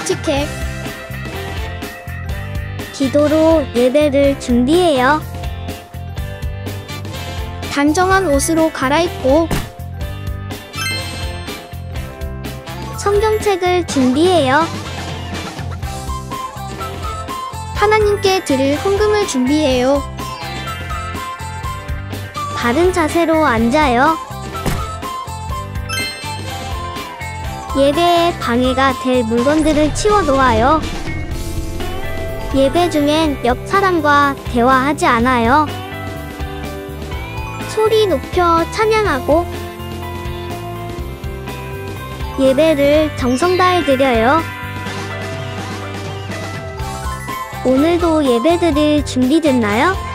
칙칙해. 기도로 예배를 준비해요. 단정한 옷으로 갈아입고 성경책을 준비해요. 하나님께 드릴 헌금을 준비해요. 바른 자세로 앉아요. 예배에 방해가 될 물건들을 치워놓아요. 예배 중엔 옆 사람과 대화하지 않아요. 소리 높여 찬양하고 예배를 정성 다해 드려요. 오늘도 예배 드릴 준비됐나요?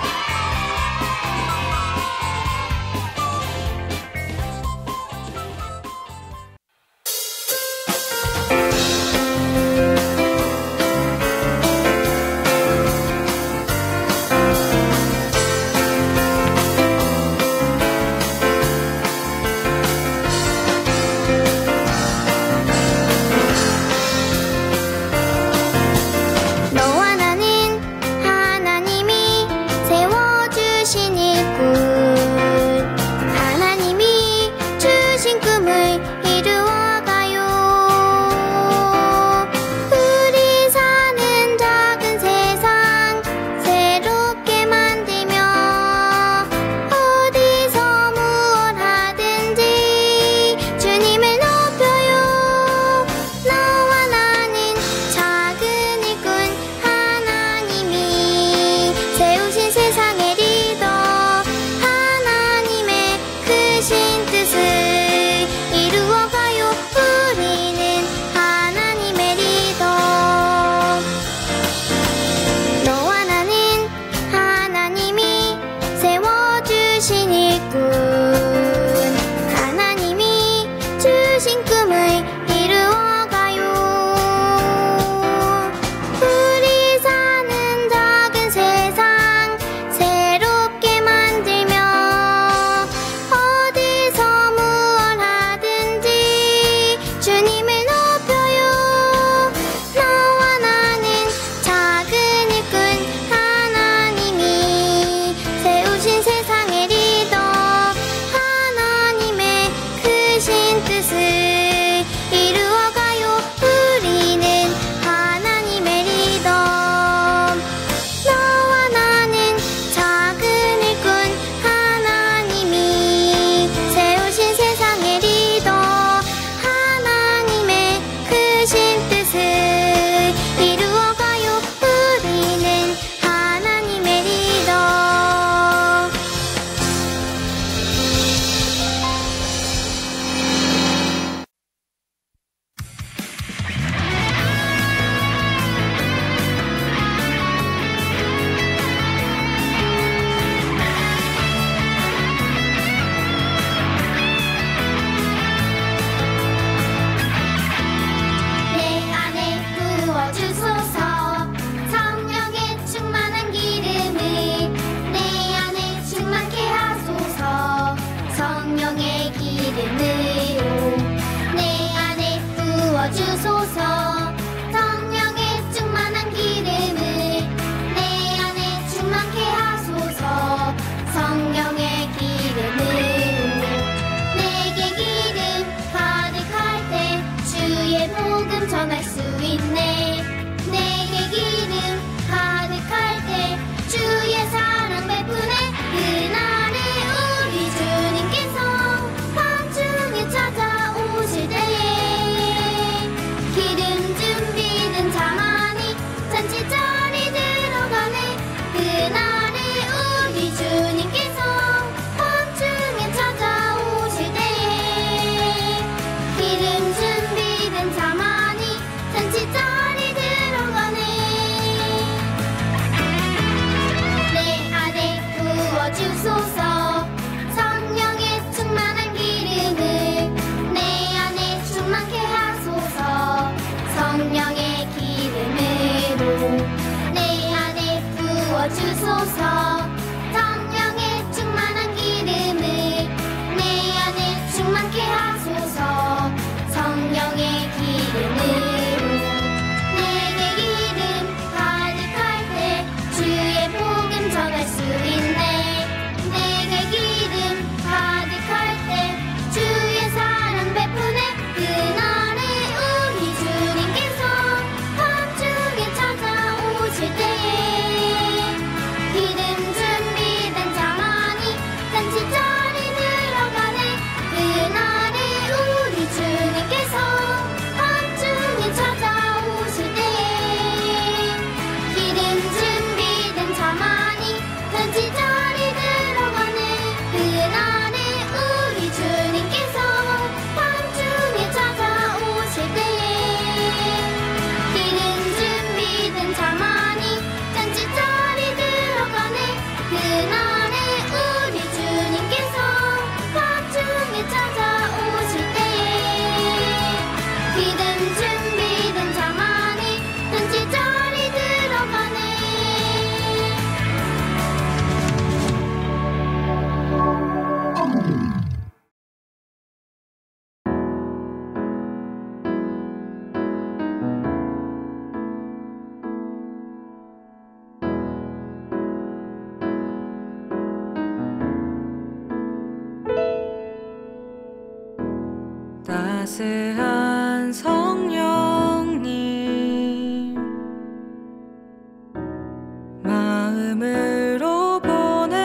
따스한 성령님 마음으로 보내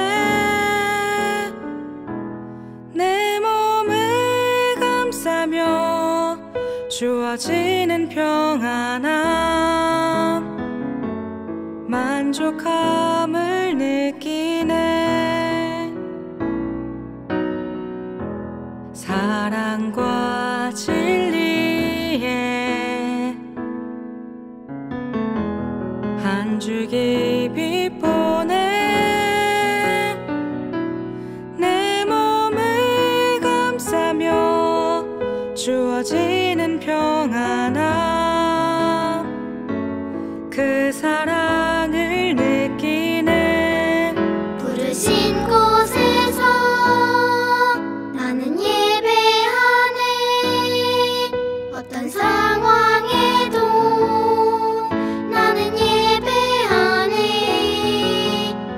내 몸을 감싸며 주어지는 평안함 만족함을 느끼네 사랑과 진리에 한 줄기 빛 보내 내 몸을 감싸며 주어지는 평안함 그 사랑을 느끼네 부르신 곳에서 나는 예배하네 어떤 상황에도 나는 예배하네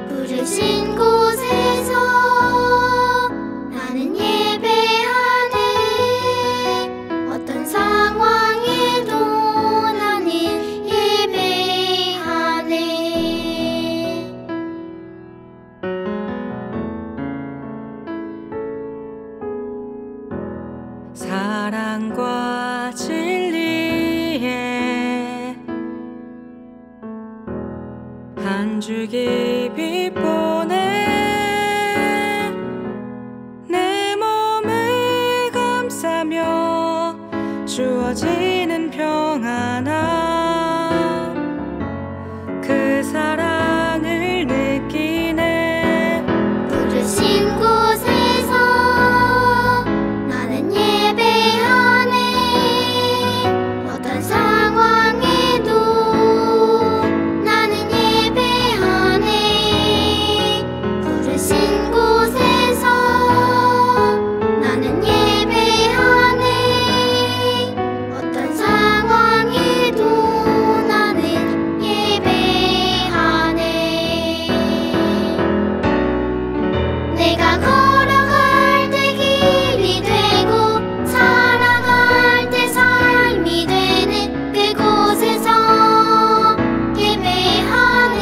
부르신 곳에서 나는 예배하네 어떤 상황에도 나는 예배하네 사랑과 진리에 한 줄기 빛 보내 내 몸을 감싸며 주어지는 평안함 그 사랑을 느끼네 부르신 곳에서 나는 예배하네 어떤 상황에도 나는 예배하네 부르신 곳에서 나는 예배하네 어떤 상황에도 나는 예배하네 내가 걸어갈 때 길이 되고 살아갈 때 삶이 되는 그곳에서 예배하네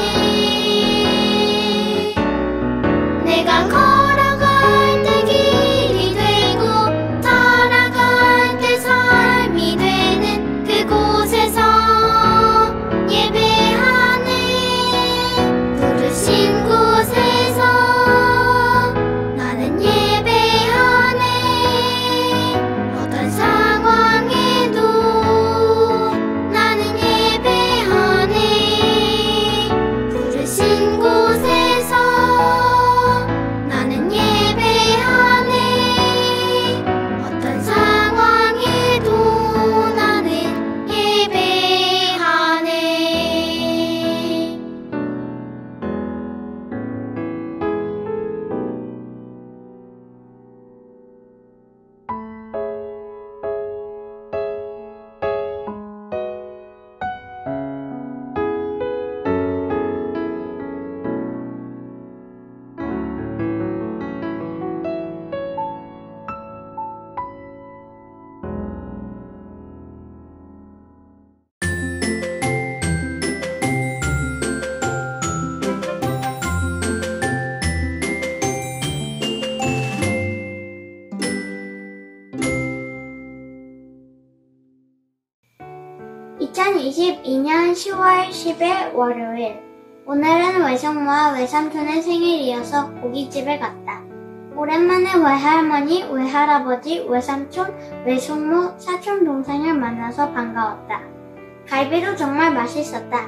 내가 걸어갈 때 길이 되고 살아갈 때 삶이 되는 그곳에서 예배하네 부르신 곳에서 나는 예배하네 어떤 상황에도 나는 예배하네 부르신 곳에서 나는 예배하네 어떤 상황에도 나는 예배하네 (2022년 10월 10일) 월요일 오늘은 외숙모와 외삼촌의 생일이어서 고깃집에 갔다. 오랜만에 외할머니, 외할아버지, 외삼촌, 외숙모, 사촌동생을 만나서 반가웠다. 갈비도 정말 맛있었다.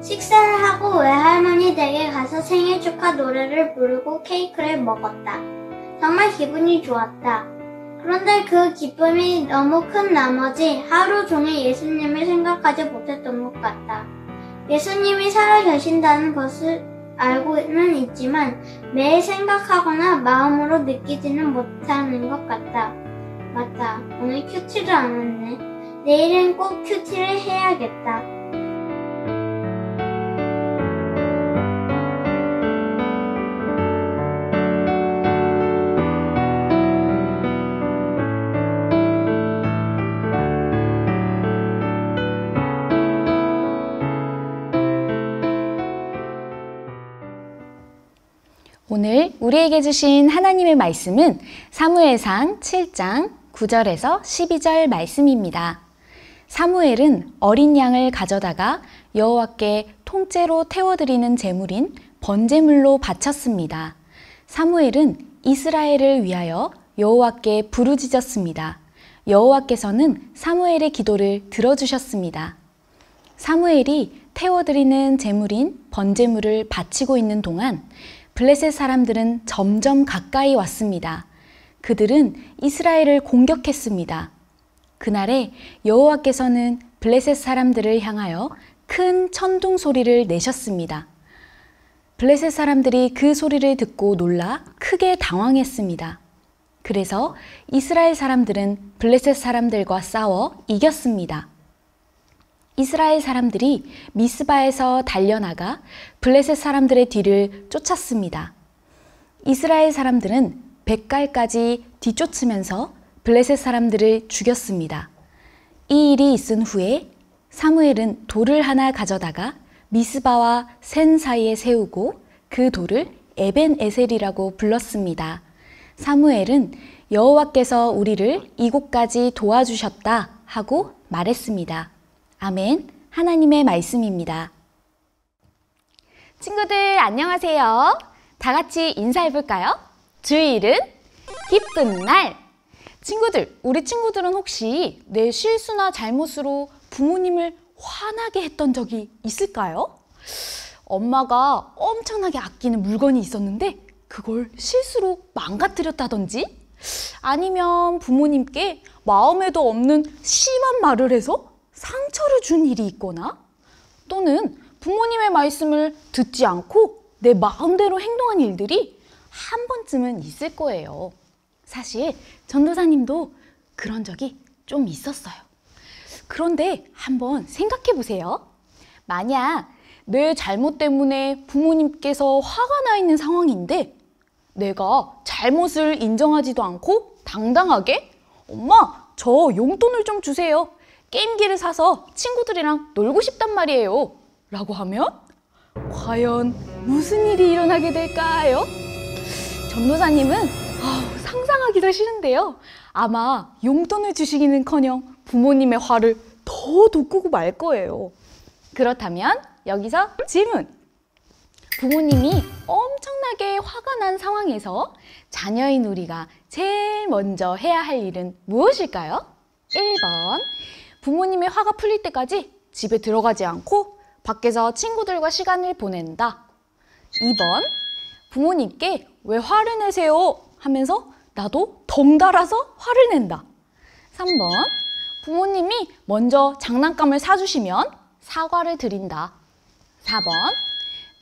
식사를 하고 외할머니 댁에 가서 생일 축하 노래를 부르고 케이크를 먹었다. 정말 기분이 좋았다. 그런데 그 기쁨이 너무 큰 나머지 하루 종일 예수님을 생각하지 못했던 것 같다. 예수님이 살아 계신다는 것을 알고는 있지만 매일 생각하거나 마음으로 느끼지는 못하는 것 같다. 맞다. 오늘 큐티를 안 했네. 내일은 꼭 큐티를 해야겠다. 오늘 우리에게 주신 하나님의 말씀은 사무엘상 7장 9절에서 12절 말씀입니다. 사무엘은 어린 양을 가져다가 여호와께 통째로 태워드리는 제물인 번제물로 바쳤습니다. 사무엘은 이스라엘을 위하여 여호와께 부르짖었습니다. 여호와께서는 사무엘의 기도를 들어주셨습니다. 사무엘이 태워드리는 제물인 번제물을 바치고 있는 동안 블레셋 사람들은 점점 가까이 왔습니다. 그들은 이스라엘을 공격했습니다. 그날에 여호와께서는 블레셋 사람들을 향하여 큰 천둥 소리를 내셨습니다. 블레셋 사람들이 그 소리를 듣고 놀라 크게 당황했습니다. 그래서 이스라엘 사람들은 블레셋 사람들과 싸워 이겼습니다. 이스라엘 사람들이 미스바에서 달려나가 블레셋 사람들의 뒤를 쫓았습니다. 이스라엘 사람들은 벳갈까지 뒤쫓으면서 블레셋 사람들을 죽였습니다. 이 일이 있은 후에 사무엘은 돌을 하나 가져다가 미스바와 센 사이에 세우고 그 돌을 에벤에셀이라고 불렀습니다. 사무엘은 여호와께서 우리를 이곳까지 도와주셨다 하고 말했습니다. 아멘. 하나님의 말씀입니다. 친구들 안녕하세요. 다 같이 인사해볼까요? 주일은 기쁜 날. 친구들, 우리 친구들은 혹시 내 실수나 잘못으로 부모님을 화나게 했던 적이 있을까요? 엄마가 엄청나게 아끼는 물건이 있었는데 그걸 실수로 망가뜨렸다든지, 아니면 부모님께 마음에도 없는 심한 말을 해서 상처를 준 일이 있거나, 또는 부모님의 말씀을 듣지 않고 내 마음대로 행동한 일들이 한 번쯤은 있을 거예요. 사실 전도사님도 그런 적이 좀 있었어요. 그런데 한번 생각해 보세요. 만약 내 잘못 때문에 부모님께서 화가 나 있는 상황인데 내가 잘못을 인정하지도 않고 당당하게 엄마, 저 용돈을 좀 주세요. 게임기를 사서 친구들이랑 놀고 싶단 말이에요. 라고 하면 과연 무슨 일이 일어나게 될까요? 전도사님은 상상하기도 싫은데요. 아마 용돈을 주시기는커녕 부모님의 화를 더 돋구고 말 거예요. 그렇다면 여기서 질문! 부모님이 엄청나게 화가 난 상황에서 자녀인 우리가 제일 먼저 해야 할 일은 무엇일까요? 1번, 부모님의 화가 풀릴 때까지 집에 들어가지 않고 밖에서 친구들과 시간을 보낸다. 2번, 부모님께 왜 화를 내세요? 하면서 나도 덩달아서 화를 낸다. 3번, 부모님이 먼저 장난감을 사주시면 사과를 드린다. 4번,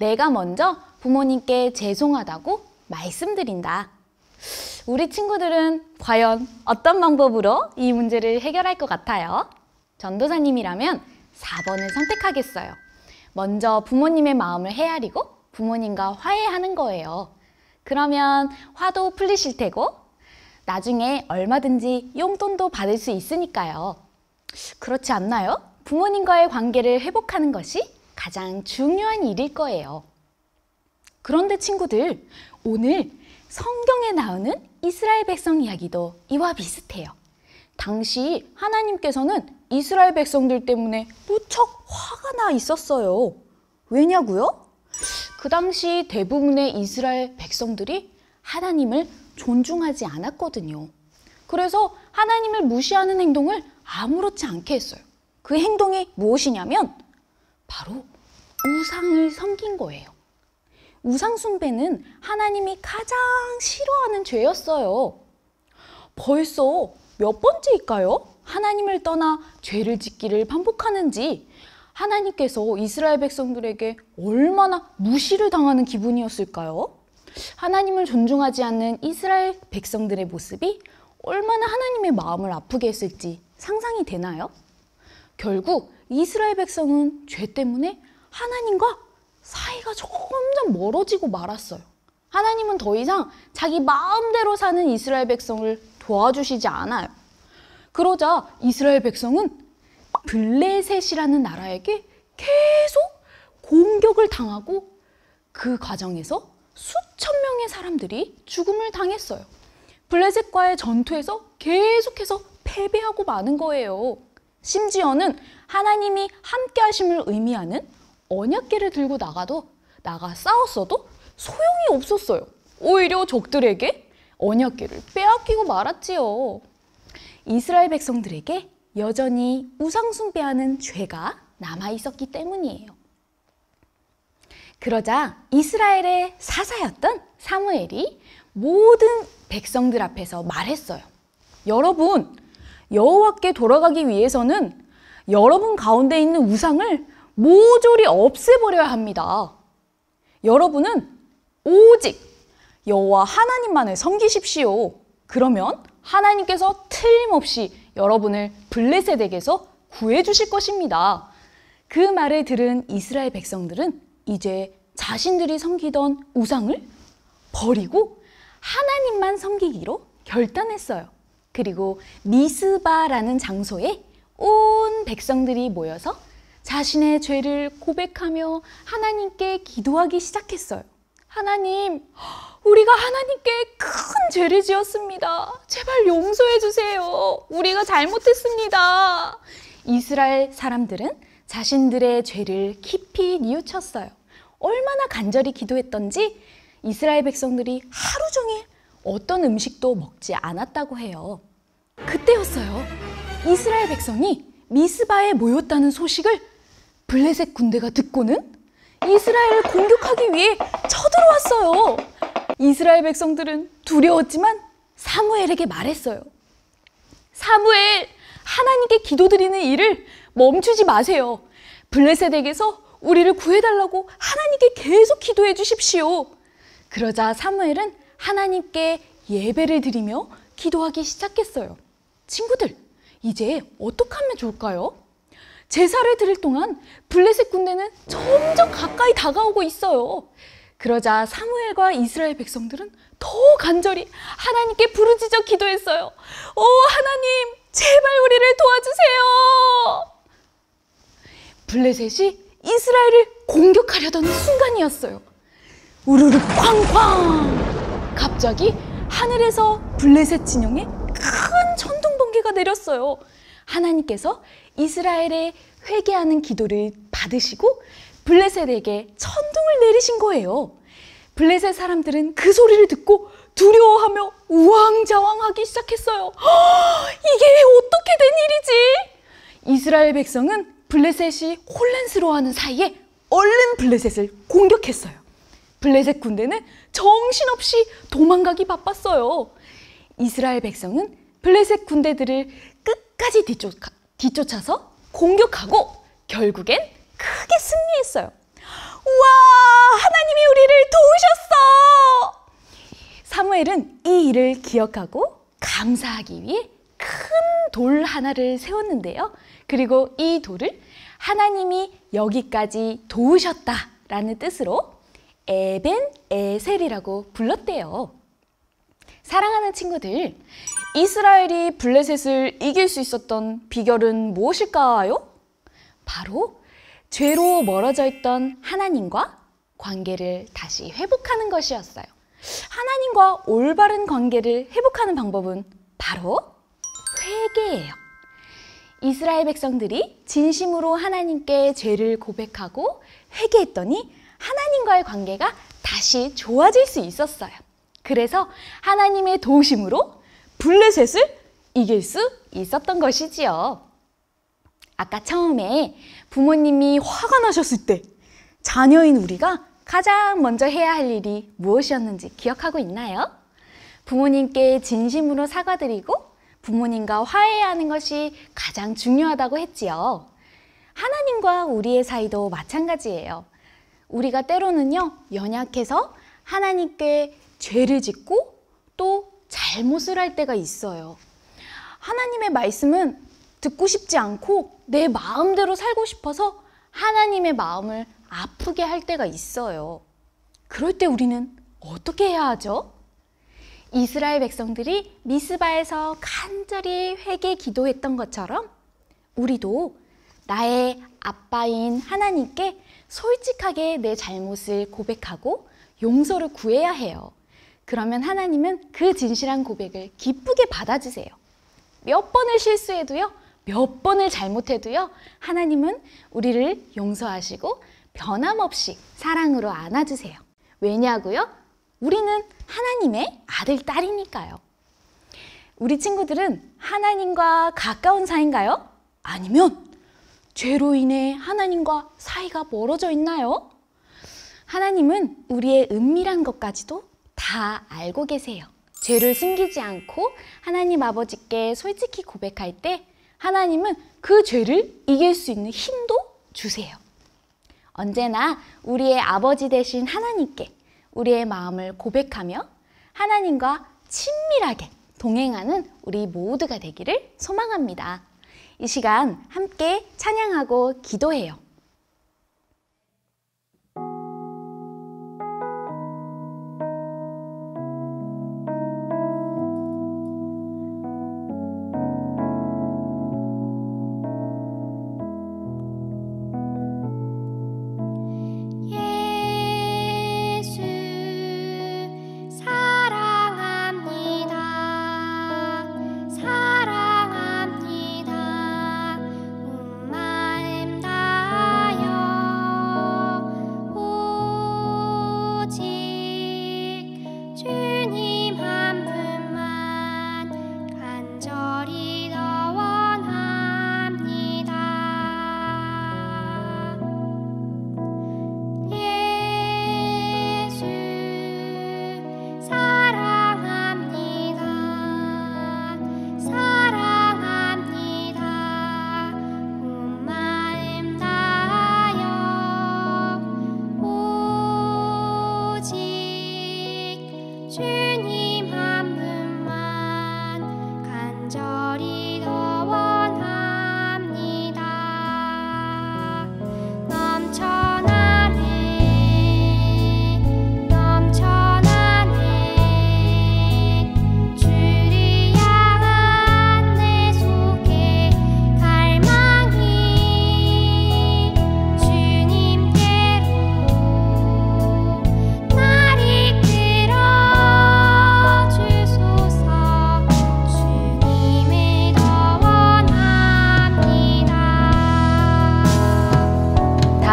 내가 먼저 부모님께 죄송하다고 말씀드린다. 우리 친구들은 과연 어떤 방법으로 이 문제를 해결할 것 같아요? 전도사님이라면 4번을 선택하겠어요. 먼저 부모님의 마음을 헤아리고 부모님과 화해하는 거예요. 그러면 화도 풀리실 테고 나중에 얼마든지 용돈도 받을 수 있으니까요. 그렇지 않나요? 부모님과의 관계를 회복하는 것이 가장 중요한 일일 거예요. 그런데 친구들, 오늘 성경에 나오는 이스라엘 백성 이야기도 이와 비슷해요. 당시 하나님께서는 이스라엘 백성들 때문에 무척 화가 나 있었어요. 왜냐고요? 그 당시 대부분의 이스라엘 백성들이 하나님을 존중하지 않았거든요. 그래서 하나님을 무시하는 행동을 아무렇지 않게 했어요. 그 행동이 무엇이냐면 바로 우상을 섬긴 거예요. 우상 숭배는 하나님이 가장 싫어하는 죄였어요. 벌써 몇 번째일까요? 하나님을 떠나 죄를 짓기를 반복하는지, 하나님께서 이스라엘 백성들에게 얼마나 무시를 당하는 기분이었을까요? 하나님을 존중하지 않는 이스라엘 백성들의 모습이 얼마나 하나님의 마음을 아프게 했을지 상상이 되나요? 결국 이스라엘 백성은 죄 때문에 하나님과 사이가 점점 멀어지고 말았어요. 하나님은 더 이상 자기 마음대로 사는 이스라엘 백성을 도와주시지 않아요. 그러자 이스라엘 백성은 블레셋이라는 나라에게 계속 공격을 당하고 그 과정에서 수천 명의 사람들이 죽음을 당했어요. 블레셋과의 전투에서 계속해서 패배하고 마는 거예요. 심지어는 하나님이 함께 하심을 의미하는 언약궤를 들고 나가 싸웠어도 소용이 없었어요. 오히려 적들에게 언약궤를 빼앗기고 말았지요. 이스라엘 백성들에게 여전히 우상 숭배하는 죄가 남아 있었기 때문이에요. 그러자 이스라엘의 사사였던 사무엘이 모든 백성들 앞에서 말했어요. 여러분, 여호와께 돌아가기 위해서는 여러분 가운데 있는 우상을 모조리 없애버려야 합니다. 여러분은 오직 여호와 하나님만을 섬기십시오. 그러면 하나님께서 틀림없이 여러분을 블레셋에게서 구해주실 것입니다. 그 말을 들은 이스라엘 백성들은 이제 자신들이 섬기던 우상을 버리고 하나님만 섬기기로 결단했어요. 그리고 미스바라는 장소에 온 백성들이 모여서 자신의 죄를 고백하며 하나님께 기도하기 시작했어요. 하나님, 우리가 하나님께 큰 죄를 지었습니다. 제발 용서해 주세요. 우리가 잘못했습니다. 이스라엘 사람들은 자신들의 죄를 깊이 뉘우쳤어요. 얼마나 간절히 기도했던지 이스라엘 백성들이 하루 종일 어떤 음식도 먹지 않았다고 해요. 그때였어요. 이스라엘 백성이 미스바에 모였다는 소식을 블레셋 군대가 듣고는 이스라엘을 공격하기 위해 쳐들어왔어요. 이스라엘 백성들은 두려웠지만 사무엘에게 말했어요. 사무엘, 하나님께 기도드리는 일을 멈추지 마세요. 블레셋에게서 우리를 구해달라고 하나님께 계속 기도해 주십시오. 그러자 사무엘은 하나님께 예배를 드리며 기도하기 시작했어요. 친구들, 이제 어떻게 하면 좋을까요? 제사를 드릴 동안 블레셋 군대는 점점 가까이 다가오고 있어요. 그러자 사무엘과 이스라엘 백성들은 더 간절히 하나님께 부르짖어 기도했어요. 하나님, 제발 우리를 도와주세요. 블레셋이 이스라엘을 공격하려던 순간이었어요. 우르르 쾅쾅! 갑자기 하늘에서 블레셋 진영에 큰 천둥 번개가 내렸어요. 하나님께서 이스라엘의 회개하는 기도를 받으시고 블레셋에게 천둥을 내리신 거예요. 블레셋 사람들은 그 소리를 듣고 두려워하며 우왕좌왕하기 시작했어요. 이게 어떻게 된 일이지? 이스라엘 백성은 블레셋이 혼란스러워하는 사이에 얼른 블레셋을 공격했어요. 블레셋 군대는 정신없이 도망가기 바빴어요. 이스라엘 백성은 블레셋 군대들을 끝까지 뒤쫓아서 공격하고 결국엔 크게 승리했어요. 우와! 하나님이 우리를 도우셨어! 사무엘은 이 일을 기억하고 감사하기 위해 큰 돌 하나를 세웠는데요. 그리고 이 돌을 하나님이 여기까지 도우셨다라는 뜻으로 에벤 에셀이라고 불렀대요. 사랑하는 친구들, 이스라엘이 블레셋을 이길 수 있었던 비결은 무엇일까요? 바로 죄로 멀어져 있던 하나님과 관계를 다시 회복하는 것이었어요. 하나님과 올바른 관계를 회복하는 방법은 바로 회개예요. 이스라엘 백성들이 진심으로 하나님께 죄를 고백하고 회개했더니 하나님과의 관계가 다시 좋아질 수 있었어요. 그래서 하나님의 도우심으로 블레셋을 이길 수 있었던 것이지요. 아까 처음에 부모님이 화가 나셨을 때 자녀인 우리가 가장 먼저 해야 할 일이 무엇이었는지 기억하고 있나요? 부모님께 진심으로 사과드리고 부모님과 화해하는 것이 가장 중요하다고 했지요. 하나님과 우리의 사이도 마찬가지예요. 우리가 때로는요, 연약해서 하나님께 죄를 짓고 또 잘못을 할 때가 있어요. 하나님의 말씀은 듣고 싶지 않고 내 마음대로 살고 싶어서 하나님의 마음을 아프게 할 때가 있어요. 그럴 때 우리는 어떻게 해야 하죠? 이스라엘 백성들이 미스바에서 간절히 회개 기도했던 것처럼 우리도 나의 아빠인 하나님께 솔직하게 내 잘못을 고백하고 용서를 구해야 해요. 그러면 하나님은 그 진실한 고백을 기쁘게 받아주세요. 몇 번을 실수해도요, 몇 번을 잘못해도요, 하나님은 우리를 용서하시고 변함없이 사랑으로 안아주세요. 왜냐고요? 우리는 하나님의 아들, 딸이니까요. 우리 친구들은 하나님과 가까운 사이인가요? 아니면 죄로 인해 하나님과 사이가 멀어져 있나요? 하나님은 우리의 은밀한 것까지도 다 알고 계세요. 죄를 숨기지 않고 하나님 아버지께 솔직히 고백할 때 하나님은 그 죄를 이길 수 있는 힘도 주세요. 언제나 우리의 아버지 되신 하나님께 우리의 마음을 고백하며 하나님과 친밀하게 동행하는 우리 모두가 되기를 소망합니다. 이 시간 함께 찬양하고 기도해요.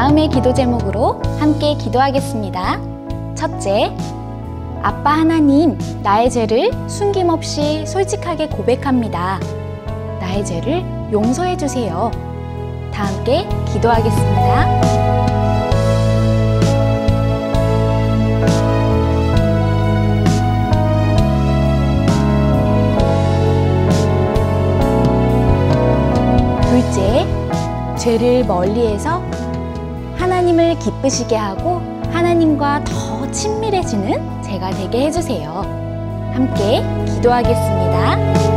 다음의 기도 제목으로 함께 기도하겠습니다. 첫째, 아빠 하나님, 나의 죄를 숨김없이 솔직하게 고백합니다. 나의 죄를 용서해 주세요. 다 함께 기도하겠습니다. 둘째, 죄를 멀리해서 하나님을 기쁘시게 하고 하나님과 더 친밀해지는 제가 되게 해주세요. 함께 기도하겠습니다.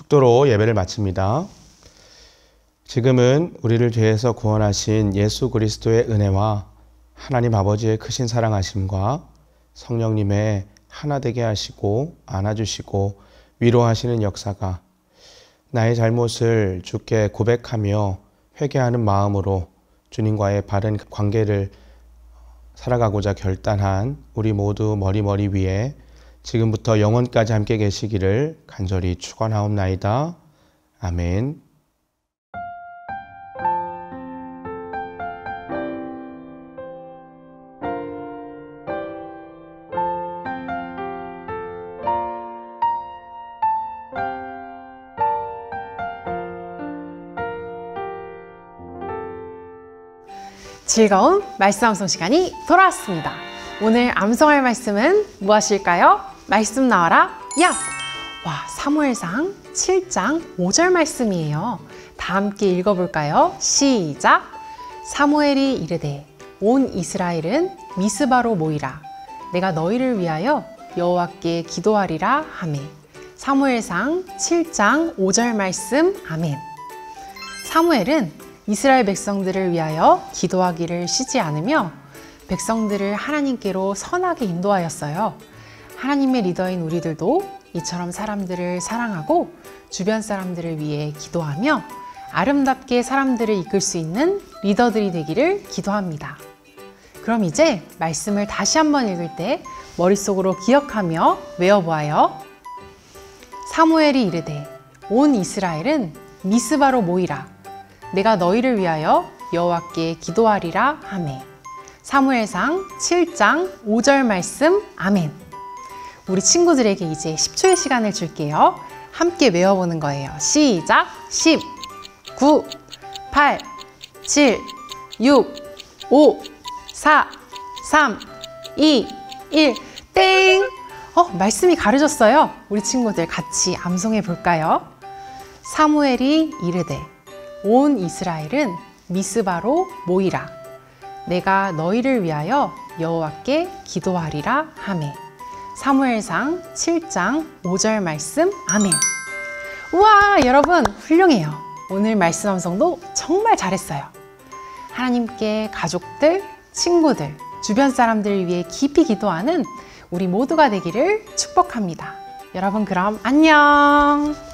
축도로 예배를 마칩니다. 지금은 우리를 죄에서 구원하신 예수 그리스도의 은혜와 하나님 아버지의 크신 사랑하심과 성령님의 하나 되게 하시고 안아주시고 위로하시는 역사가 나의 잘못을 주께 고백하며 회개하는 마음으로 주님과의 바른 관계를 살아가고자 결단한 우리 모두 머리 위에 지금부터 영원까지 함께 계시기를 간절히 축원하옵나이다. 아멘. 즐거운 말씀 암송 시간이 돌아왔습니다. 오늘 암송할 말씀은 무엇일까요? 말씀 나와라 야! 와, 사무엘상 7장 5절 말씀이에요. 다 함께 읽어볼까요? 시작! 사무엘이 이르되 온 이스라엘은 미스바로 모이라. 내가 너희를 위하여 여호와께 기도하리라 하매. 사무엘상 7장 5절 말씀. 아멘. 사무엘은 이스라엘 백성들을 위하여 기도하기를 쉬지 않으며 백성들을 하나님께로 선하게 인도하였어요. 하나님의 리더인 우리들도 이처럼 사람들을 사랑하고 주변 사람들을 위해 기도하며 아름답게 사람들을 이끌 수 있는 리더들이 되기를 기도합니다. 그럼 이제 말씀을 다시 한번 읽을 때 머릿속으로 기억하며 외워보아요. 사무엘이 이르되 온 이스라엘은 미스바로 모이라. 내가 너희를 위하여 여호와께 기도하리라 하매. 사무엘상 7장 5절 말씀. 아멘. 우리 친구들에게 이제 10초의 시간을 줄게요. 함께 외워보는 거예요. 시작! 10, 9, 8, 7, 6, 5, 4, 3, 2, 1, 땡! 말씀이 가려졌어요. 우리 친구들 같이 암송해 볼까요? 사무엘이 이르되 온 이스라엘은 미스바로 모이라. 내가 너희를 위하여 여호와께 기도하리라 하매. 사무엘상 7장 5절 말씀. 아멘. 우와, 여러분 훌륭해요. 오늘 말씀 암송도 정말 잘했어요. 하나님께 가족들, 친구들, 주변 사람들을 위해 깊이 기도하는 우리 모두가 되기를 축복합니다. 여러분 그럼 안녕.